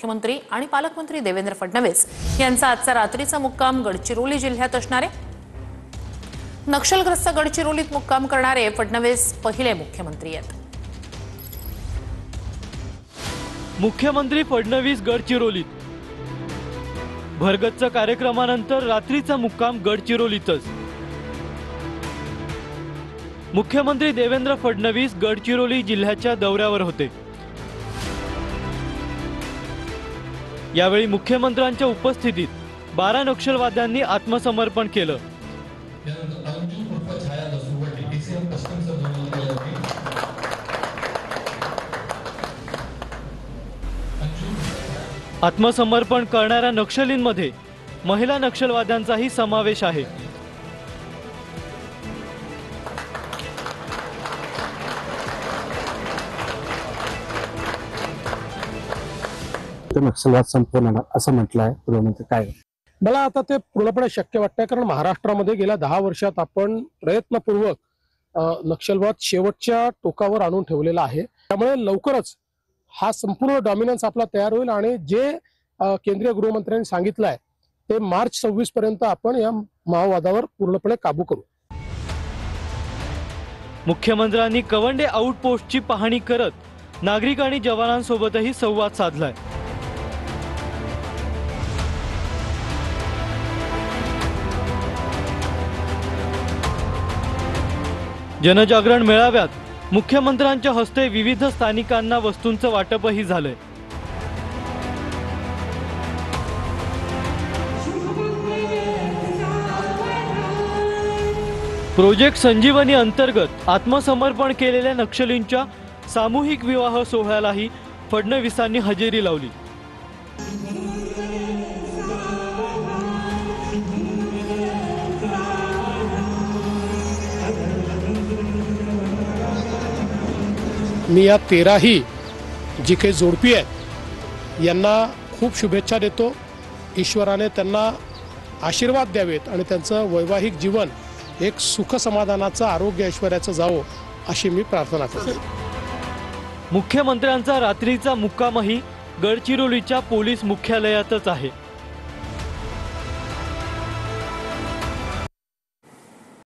मुख्यमंत्री आणि पालकमंत्री देवेंद्र फडणवीस यांचा आजचा रात्रीचा मुक्काम गडचिरोली जिल्ह्यात असणार आहे। नक्षलग्रस्त गडचिरोलीत मुक्काम करणारे फडणवीस पहिले मुख्यमंत्री आहेत। मुख्यमंत्री फडणवीस गडचिरोलीत भरगच्च कार्यक्रमानंतर रात्रीचा मुक्काम गडचिरोलीतच। मुख्यमंत्री देवेंद्र फडणवीस गडचिरोली जिल्ह्याच्या दौऱ्यावर होते। यावेळी मुख्यमंत्र्यांच्या उपस्थितीत 12 नक्षलवाद्यांनी आत्मसमर्पण केलं। आत्मसमर्पण करणाऱ्या नक्षलींमध्ये महिला नक्षलवाद्यांचाही समावेश आहे। नक्षलवाद संपवणार असं म्हटलं आहे गृहमंत्री। काय मला आता ते पूर्णपणे शक्य वाटतंय, कारण महाराष्ट्रामध्ये गेल्या 10 वर्षात आपण प्रयत्नपूर्वक नक्षलवाद शेवटच्या टोकावर आणून ठेवलेला आहे। त्यामुळे लवकरच हा संपूर्ण डॉमिनन्स आपला तयार होईल आणि जे केंद्रीय गृहमंत्र्यांनी सांगितलंय ते मार्च 26 पर्यंत आपण या माओवादावर पूर्णपणे काबू करू। मुख्यमंत्र्यांनी कवंडे आउटपोस्टची पाहणी करत नागरिक आणि जवानांसोबतही संवाद साधलाय। जनजागरण मेळाव्यात मुख्यमंत्र्यांच्या हस्ते विविध स्थानिकांना वस्तूंचं वाटपही झालंय। प्रोजेक्ट संजीवनी अंतर्गत आत्मसमर्पण केलेल्या नक्षलींच्या सामूहिक विवाह सोहळ्यालाही फडणवीसांनी हजेरी लावली। मी या 13ही जी काही जोडपी आहेत यांना खूप शुभेच्छा देतो। ईश्वराने त्यांना आशीर्वाद द्यावेत आणि त्यांचं वैवाहिक जीवन एक सुख समाधानाचं, आरोग्य ऐश्वर्याचं जावो अशी मी प्रार्थना करतो। मुख्यमंत्र्यांचा रात्रीचा मुक्कामही गडचिरोलीच्या पोलीस मुख्यालयातच आहे।